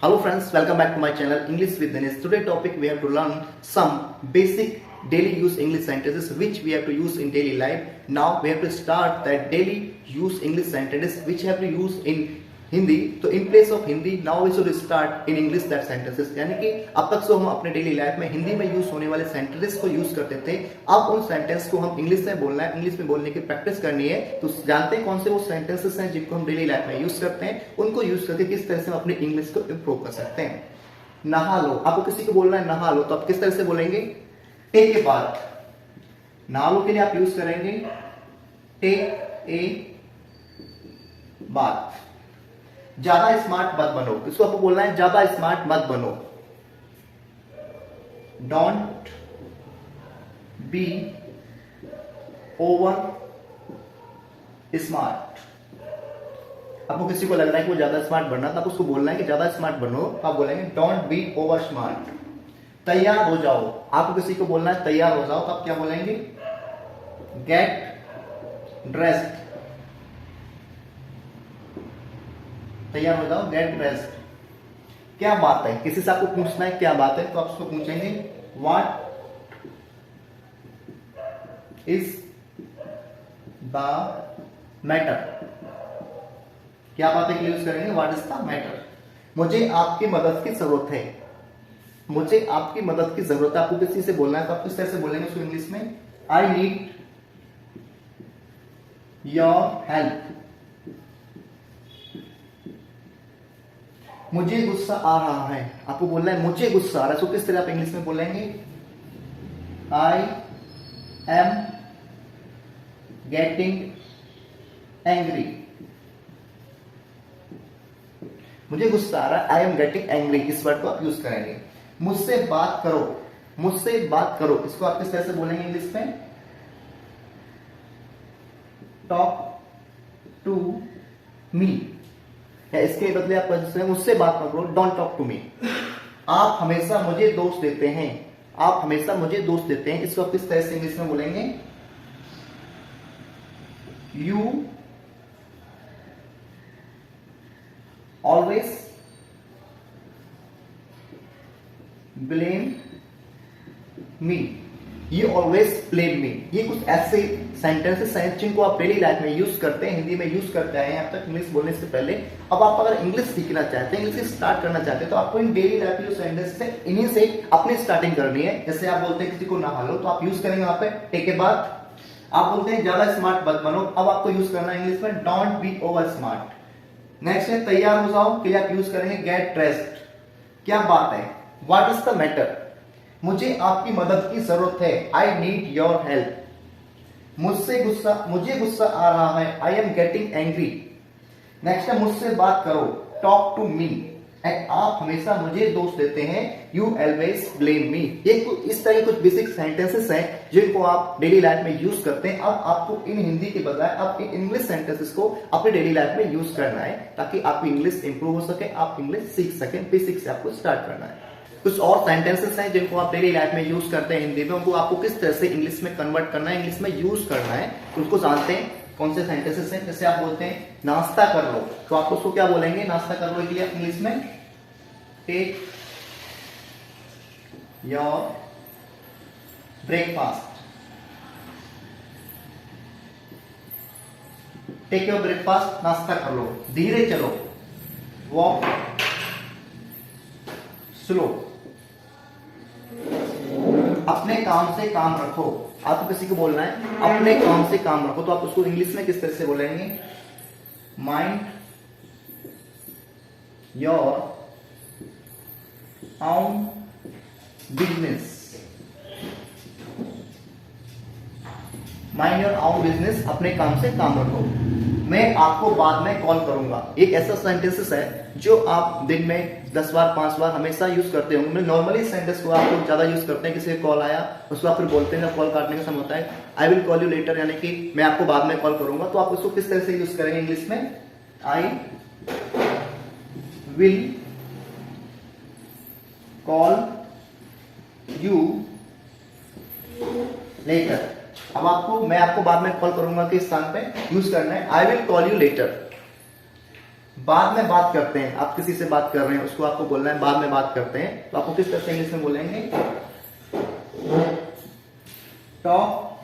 Hello friends, welcome back to my channel English with Dinesh. Today topic we have to learn some basic daily use English sentences which we have to use in daily life. Now we have to start that daily use English sentences which have to use in Hindi. तो in place of Hindi now we should start in English that sentences. यानी कि अब तक हम अपने daily life में हिंदी में use होने वाले सेंटेंसेस को यूज करते थे. अब उन सेंटेंस को हम इंग्लिश में बोलना है, इंग्लिश में बोलने की प्रैक्टिस करनी है. तो जानते हैं कौन से वो सेंटेंसेस हैं जिनको हम डेली लाइफ में यूज करते हैं, उनको यूज करके किस तरह से हम अपनी इंग्लिश को इंप्रूव कर सकते हैं. नहा लो, आपको किसी को बोलना है नहा लो, तो आप किस तरह से बोलेंगे? Take a bath. नहा लो के लिए आप यूज करेंगे टेक ए बाथ. ज्यादा स्मार्ट मत बनो, इसको आपको बोलना है ज्यादा स्मार्ट मत बनो. Don't be over smart. आपको किसी को लग रहा है कि वो ज्यादा स्मार्ट बनना, तो आप उसको बोलना है कि ज्यादा स्मार्ट बनो, तो आप बोलेंगे डोंट बी ओवर स्मार्ट. तैयार हो जाओ, आपको किसी को बोलना है तैयार हो जाओ, तो आप क्या बोलेंगे? Get dressed. तैयार हो जाओ, गेट ड्रेस्ड. क्या बात है, किसी से आपको पूछना है क्या बात है, तो आप उसको पूछेंगे व्हाट इज द मैटर. क्या बात है के लिए यूज करेंगे व्हाट इज द मैटर. मुझे आपकी मदद की जरूरत है. मुझे आपकी मदद की जरूरत है, आपको किसी से बोलना है, तो आप किस तरह से बोलेंगे उसको इंग्लिश में? I need your help. मुझे गुस्सा आ रहा है, आपको बोलना है मुझे गुस्सा आ रहा है, तो किस तरह आप इंग्लिश में बोलेंगे? I am getting angry. मुझे गुस्सा आ रहा है, आई एम गेटिंग एंग्री, इस वर्ड को आप यूज करेंगे. मुझसे बात करो, मुझसे बात करो, इसको आप किस तरह से बोलेंगे इंग्लिश में? Talk to me. इसके बदले आप मुझसे बात मत करो, डोंट टॉक टू मी. आप हमेशा मुझे दोष देते हैं, आप हमेशा मुझे दोष देते हैं, इसको आप किस तरह से इंग्लिश में बोलेंगे? You always blame me. ये ऑलवेज ब्लेम मी. ये कुछ ऐसे सेंटेंसेस हैं जिनको आप डेली लाइफ में यूज करते हैं, हिंदी में यूज करते आए हैं अब तक इंग्लिश बोलने से पहले. अब आप अगर इंग्लिश सीखना चाहते हैं, इंग्लिश स्टार्ट करना चाहते हैं, तो आपको इन डेली लाइफ में जो सेंटेंसेस है इन्हीं से अपनी स्टार्टिंग करनी है. जैसे आप बोलते हैं किसी को नहा लो, तो आप यूज करेंगे वहां पे टेक ए बाथ. आप बोलते हैं ज्यादा स्मार्ट मत बनो, अब आपको यूज करना है इंग्लिश में don't be over smart. Next है तैयार हो जाओ के लिए आप यूज करेंगे गेट ड्रेस्ड. क्या बात है, व्हाट इज द मैटर. मुझे आपकी मदद की जरूरत है, आई नीड योर हेल्प. मुझे गुस्सा आ रहा है, I am getting angry. Next है मुझसे बात करो, टॉक टू मी. एंड आप हमेशा मुझे दोष देते हैं, यू ऑलवेज ब्लेम मी. ये इस तरह के कुछ बेसिक सेंटेंसेस हैं जिनको आप डेली लाइफ में यूज करते हैं. अब आपको इन हिंदी के बजाय आप इन इंग्लिश सेंटेंसेस को अपने डेली लाइफ में यूज करना है, ताकि आपकी इंग्लिश इंप्रूव हो सके, आप इंग्लिश सीख सकें. बेसिक से आपको स्टार्ट करना है. कुछ और सेंटेंसेस हैं जिनको आप डेली लाइफ में यूज करते हैं हिंदी में, उनको आपको किस तरह से इंग्लिश में कन्वर्ट करना है, इंग्लिश में यूज करना है, उसको जानते हैं. कौन से सेंटेंसेस हैं? जैसे आप बोलते हैं नाश्ता कर लो, तो आप उसको क्या बोलेंगे? नाश्ता कर लो के लिए इंग्लिश में take your breakfast. Take your breakfast, नाश्ता कर लो. धीरे चलो, वॉक स्लो. अपने काम से काम रखो, आपको किसी को बोलना है अपने काम से काम रखो, तो आप उसको इंग्लिश में किस तरह से बोलेंगे? Mind your own business. Mind your own business, अपने काम से काम रखो. मैं आपको बाद में कॉल करूंगा. एक ऐसा सेंटेंसेस है जो आप दिन में 10 बार 5 बार हमेशा यूज करते होंगे. मैं नॉर्मली सेंटेंस को आप लोग ज्यादा यूज करते हैं. किसी का कॉल आया, उसको आप फिर बोलते हैं जब कॉल काटने का समय होता है, I will call you later, यानी कि मैं आपको बाद में कॉल करूंगा. तो आप उसको किस तरह से यूज करेंगे इंग्लिश में? I will call you later. अब मैं आपको बाद में कॉल करूंगा कि स्थान पे यूज करना है I will call you later. बाद में बात करते हैं, आप किसी से बात कर रहे हैं, उसको आपको बोलना है बाद में बात करते हैं, तो आपको किस तरह से इंग्लिश में बोलेंगे? टॉक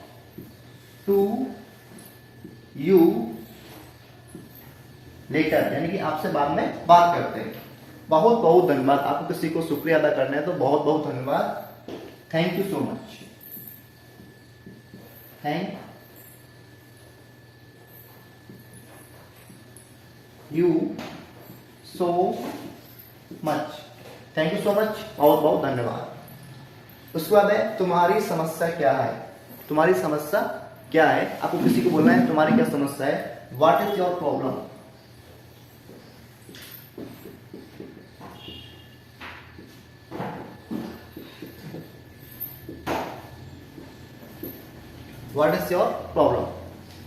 टू यू लेटर, यानी कि आपसे बाद में बात करते हैं। बहुत बहुत धन्यवाद। आपको किसी को शुक्रिया अदा करना है तो बहुत बहुत धन्यवाद। Thank you so much. Thank you so much. Thank you so much, बहुत बहुत धन्यवाद। उसके बाद है तुम्हारी समस्या क्या है? तुम्हारी समस्या क्या है? आपको किसी को बोलना है तुम्हारी क्या समस्या है? What is your problem? What is your problem?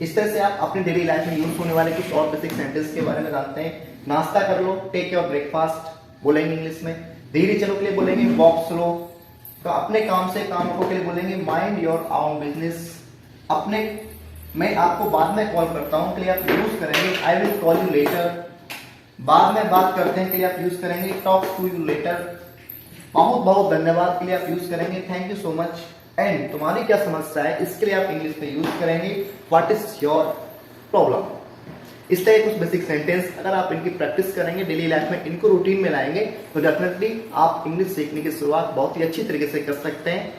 इस तरह से आप अपनी डेली लाइफ में यूज होने वाले कुछ और बेसिक सेंटेंस के बारे में जानते हैं। नाश्ता कर लो, टेक योर ब्रेकफास्ट बोलेंगे इंग्लिश में। धीरे चलो के लिए बोलेंगे वॉक स्लो। तो अपने काम से काम रखो के लिए बोलेंगे माइंड योर ओन बिजनेस। अपने मैं आपको बाद में कॉल करता हूं के लिए आप यूज करेंगे I will call you later. बाद में बात करते हैं के लिए आप यूज करेंगे टॉक टू यू लेटर। बहुत बहुत धन्यवाद के लिए आप यूज करेंगे thank you so much. And तुम्हारी क्या समस्या है इसके लिए आप इंग्लिश में यूज करेंगे व्हाट इज योर प्रॉब्लम। इस तरह कुछ बेसिक सेंटेंस अगर आप इनकी प्रैक्टिस करेंगे डेली लाइफ में, इनको रूटीन में लाएंगे तो डेफिनेटली आप इंग्लिश सीखने की शुरुआत बहुत ही अच्छी तरीके से कर सकते हैं।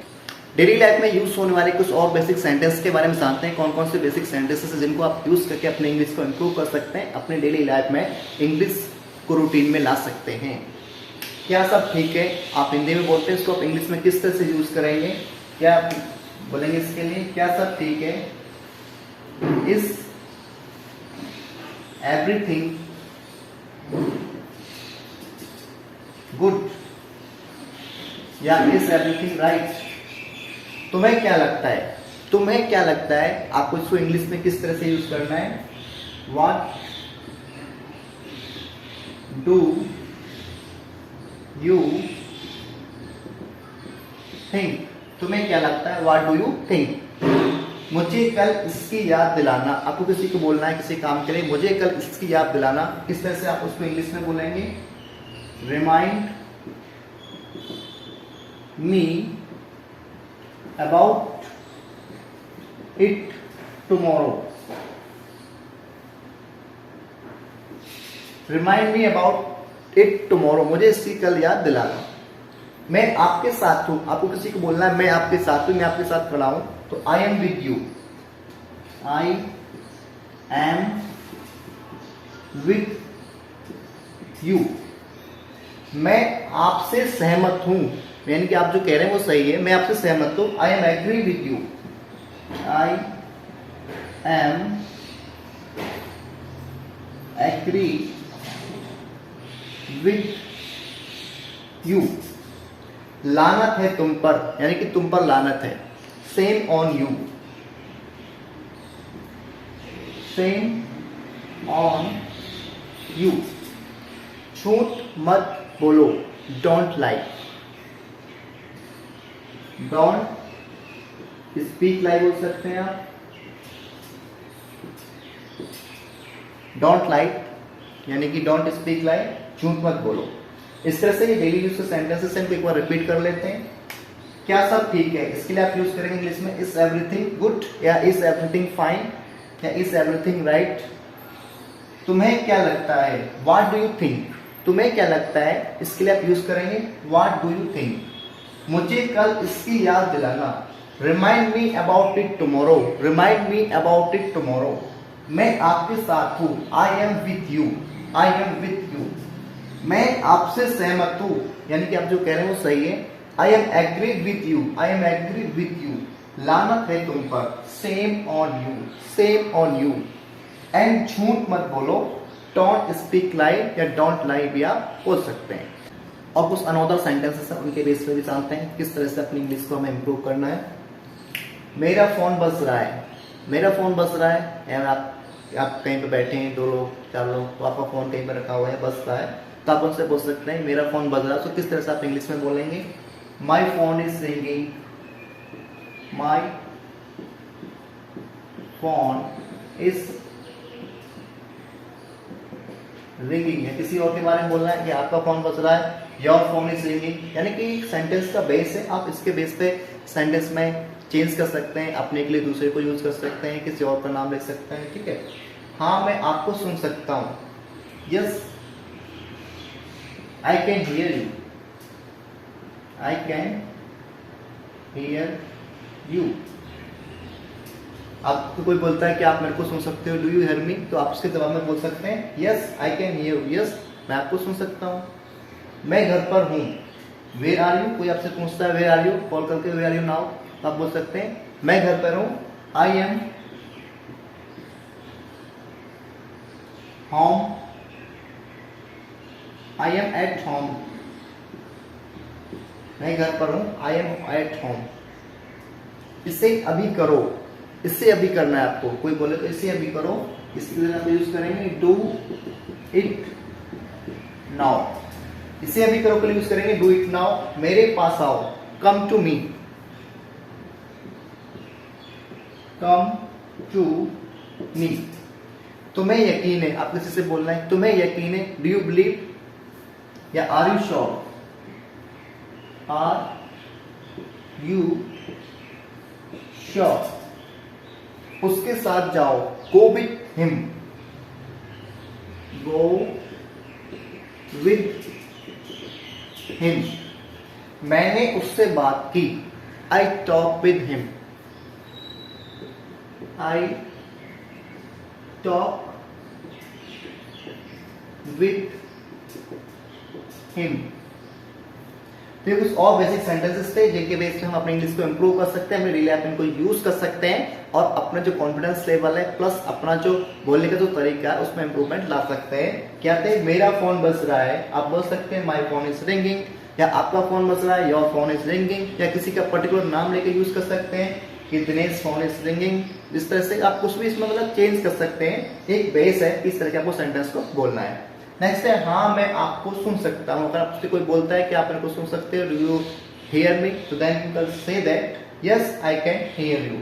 डेली लाइफ में यूज होने वाले कुछ और बेसिक सेंटेंस के बारे में जानते हैं। कौन कौन से बेसिक सेंटेंसेस हैं जिनको आप यूज करके अपने इंग्लिश को इंप्रूव कर सकते हैं, अपने डेली लाइफ में इंग्लिश को रूटीन में ला सकते हैं। क्या सब ठीक है? आप हिंदी में बोलते हैं, इसको आप इंग्लिश में किस तरह से यूज करेंगे? क्या आप बोलेंगे इसके लिए? क्या सब ठीक है? इज एवरीथिंग गुड या इज एवरीथिंग राइट? तुम्हें क्या लगता है? तुम्हें क्या लगता है? आपको इसको इंग्लिश में किस तरह से यूज करना है? What do you think? तुम्हें क्या लगता है? What do you think? मुझे कल इसकी याद दिलाना। आपको किसी को बोलना है किसी काम के लिए मुझे कल इसकी याद दिलाना, किस तरह से आप उसको इंग्लिश में बोलेंगे? Remind me about it tomorrow. Remind me about it tomorrow, मुझे इसकी कल याद दिलाना। मैं आपके साथ हूं। आपको किसी को बोलना है मैं आपके साथ हूं, मैं आपके साथ खड़ा हूं, तो I am with you. I am with you. मैं आपसे सहमत हूं, यानी कि आप जो कह रहे हैं वो सही है, मैं आपसे सहमत हूं। I am agree with you. I am agree with you. लानत है तुम पर, यानी कि तुम पर लानत है। Same on you. Same on you. झूठ मत बोलो, डोंट लाई। डोंट स्पीक लाई बोल सकते हैं आप। डोंट लाई यानी कि डोंट स्पीक लाई, झूठ मत बोलो। इस तरह से ये डेली यूज के सेंटेंसेस हैं, एक बार रिपीट कर लेते हैं। क्या सब ठीक है? इसके लिए आप यूज करेंगे इंग्लिश में इज एवरीथिंग गुड या इज एवरीथिंग फाइन या इज एवरीथिंग राइट। तुम्हें क्या लगता है? What do you think? तुम्हें क्या लगता है? इसके लिए आप यूज करेंगे व्हाट डू यू थिंक। मुझे कल इसकी याद दिलाना। Remind me about it tomorrow. Remind me about it tomorrow. मैं आपके साथ हूं। I am with you. I am with you. मैं आपसे सहमत हूं, यानी कि आप जो कह रहे हैं वो सही है। I am agree with you. I am agree with you. लानत है तुम पर। Same on you. Same on you. And झूठ मत बोलो, डोंट स्पीक लाई या डोंट लाई भी आप बोल सकते हैं। और कुछ अनदर सेंटेंसेस हैं, उनके बेस पे भी जानते हैं किस तरह से अपनी इंग्लिश को हमें इंप्रूव करना है। मेरा फोन बज रहा है। मेरा फोन बज रहा है, यानी आप कहीं पे बैठे हैं, 2 लोग 4 लोग, तो आपका फोन कहीं पर रखा हुआ है, बज रहा है, तो आप उनसे पूछ सकते हैं मेरा फोन बज रहा है। तो किस तरह से आप इंग्लिश में बोलेंगे? My phone is ringing. My phone is ringing है, किसी और के बारे में बोलना है कि आपका फोन बज रहा है, योर फोन इज रिंगिंग, यानी कि सेंटेंस का बेस है, आप इसके बेस पे सेंटेंस में चेंज कर सकते हैं, अपने के लिए दूसरे को यूज कर सकते हैं, किसी और का नाम लिख सकते हैं, ठीक है। हाँ मैं आपको सुन सकता हूँ, yes I can hear you, I can hear you. आपको कोई बोलता है कि आप मेरे को सुन सकते हो, डू यू हियर मी, तो आप उसके जवाब में बोल सकते हैं yes I can hear you, yes मैं आपको सुन सकता हूँ। मैं घर पर हूँ, वेयर आर यू, कोई आपसे पूछता है वेयर आर यू, कॉल करके वेयर आर यू नाउ, तो आप बोल सकते हैं मैं घर पर हूँ, I am home, I am at home, मैं घर पर हूँ, आई एम एट होम। इसे अभी करो, इससे अभी करना है आपको, कोई बोले तो इसे अभी करो, इसके लिए आप यूज करेंगे डू इट नाउ, इसे अभी करो के लिए यूज करेंगे डू इट नाउ। मेरे पास आओ, come to me, come to me. तुम्हें यकीन है, आप किसी से बोलना है तुम्हें यकीन है, डू यू बिलीव, या are you sure, are you sure. उसके साथ जाओ, go with him, go with him. मैंने उससे बात की, I talk with him, I talk with him. तो ये कुछ और बेसिक सेंटेंसेस थे जिनके बेस पे हम अपने इंग्लिश को इंप्रूव कर सकते हैं, अपने डेली लाइफ में इनको यूज कर सकते हैं और अपना जो कॉन्फिडेंस लेवल है प्लस अपना जो बोलने का जो तरीका है उसमें इंप्रूवमेंट ला सकते हैं। क्या थे, मेरा फोन बज रहा है, आप बोल सकते हैं माय फोन इज रिंगिंग, या आपका फोन बज रहा है, योर फोन इज रिंगिंग, या किसी का पर्टिकुलर नाम लेके यूज कर सकते हैं कि दिनेश फोन इज रिंगिंग। इस तरह से आप कुछ भी इसमें मतलब चेंज कर सकते हैं, एक बेस है इस तरह के आपको सेंटेंस को बोलना है। नेक्स्ट है हाँ मैं आपको सुन सकता हूँ। अगर आपसे कोई बोलता है कि आप मेरे को सुन सकते हो, डू यू हियर मी, तो then you can say that yes I can hear you.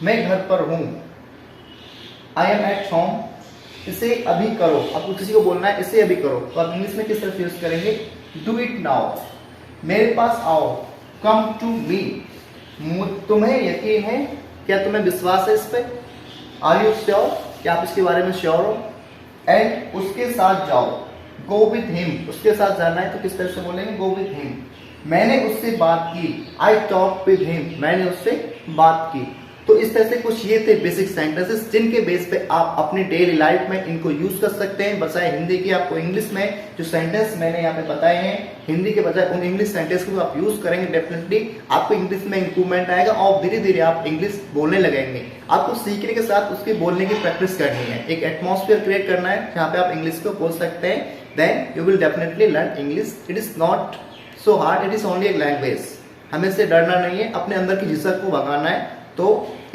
मैं घर पर हूँ, आई एम एट होम, इसे अभी करो, आपको किसी को बोलना है इसे अभी करो, तो आप इंग्लिश में किस तरह से यूज करेंगे, डू इट नाउ। मेरे पास आओ, कम टू मी, तुम्हें यकीन है, क्या तुम्हें विश्वास है इस पे, आर यू श्योर, क्या आप इसके बारे में श्योर हो। एंड उसके साथ जाओ, गो विथ हिम, उसके साथ जाना है तो किस तरह से बोलेंगे, गो विथ हिम। मैंने उससे बात की, आई टॉक विथ हिम, मैंने उससे बात की। तो इस तरह से कुछ ये थे बेसिक सेंटेंसेस जिनके बेस पे आप अपनी डेली लाइफ में इनको यूज कर सकते हैं, बजाय हिंदी की। आपको इंग्लिश में जो सेंटेंस मैंने यहाँ पे बताए हैं, हिंदी के बजाय उन इंग्लिश सेंटेंस को आप यूज करेंगे, डेफिनेटली आपको इंग्लिश में इंप्रूवमेंट आएगा और धीरे धीरे आप इंग्लिश बोलने लगेंगे। आपको सीखने के साथ उसकी बोलने की प्रैक्टिस करनी है, एक एटमॉस्फेयर क्रिएट करना है जहाँ पे आप इंग्लिश को बोल सकते हैं, then you will definitely learn English. It is not so hard, it is only एक लैंग्वेज। हमें से डरना नहीं है, अपने अंदर की झिझक को भगाना है। तो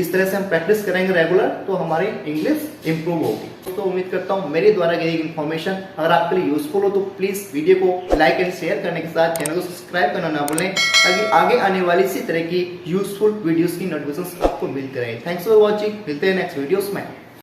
इस तरह से हम प्रैक्टिस करेंगे रेगुलर, तो हमारी इंग्लिश इंप्रूव होगी। तो उम्मीद करता हूँ मेरे द्वारा गई इन्फॉर्मेशन अगर आपके लिए यूजफुल हो तो प्लीज वीडियो को लाइक एंड शेयर करने के साथ चैनल को सब्सक्राइब करना ना भूलें, ताकि आगे आने वाली इसी तरह की यूजफुल वीडियोस की नोटिफिकेशंस आपको मिलते रहे। थैंक्स फॉर वॉचिंग, मिलते हैं नेक्स्ट वीडियोस में।